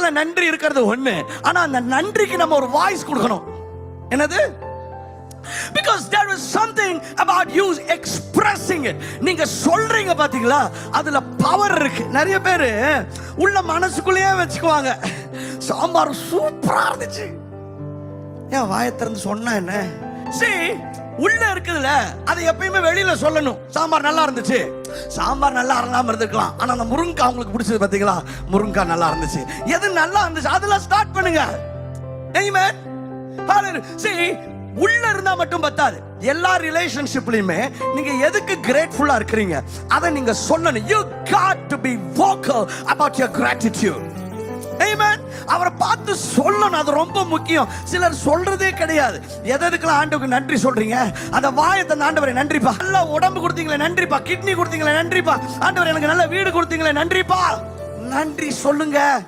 இருதயத்துல நன்றி இருக்கிறது ஒண்ணு, ஆனா அந்த நன்றிக்கு நம்ம ஒரு வாய்ஸ் கொடுக்கணும். என்னது? Because there is something about you expressing it. நீங்க சொல்றீங்க பாத்தீங்களா, அதுல பவர் இருக்கு. நிறைய பேரு உள்ள மனசுக்குள்ளேயே வச்சுக்குவாங்க, சாம்பார் சூப்பரா இருந்துச்சு, ஏன் வாயை திறந்து சொன்னா என்ன? See, உள்ள இருக்குதுல, அதை எப்பயுமே வெளியில சொல்லணும். சாம்பார் நல்லா இருந்துச்சு, சாம்பார் நல்லா இல்லாம இருந்திருக்கலாம், ஆனா அந்த முருங்கா உங்களுக்கு பிடிச்சது பாத்தீங்களா, முருங்கா நல்லா இருந்துச்சு. எது நல்லா இருந்துச்சு அதுல ஸ்டார்ட் பண்ணுங்க. Amen. Hallelujah. See, உள்ள இருந்தா மட்டும் பத்தாது. எல்லா ரிலேஷன்ஷிப்லயுமே நீங்க எதுக்கு கிரேட்ஃபுல்லா இருக்கிறீங்க அதை நீங்க சொல்லணும். You got to be vocal about your gratitude. Amen. அவரை பார்த்து சொல்லணும், அது ரொம்ப முக்கியம். சிலர் சொல்றதே கிடையாது. எதுக்கெல்லாம் ஆண்டவருக்கு நன்றி சொல்றீங்க? அந்த வாயத்தை ஆண்டவரே நன்றிப்பா, நல்ல உடம்பு கொடுத்தீங்களே நன்றிப்பா, கிட்னி கொடுத்தீங்களே நன்றிப்பா, ஆண்டவரே எனக்கு நல்ல வீடு கொடுத்தீங்களே நன்றிப்பா. நன்றி சொல்லுங்க.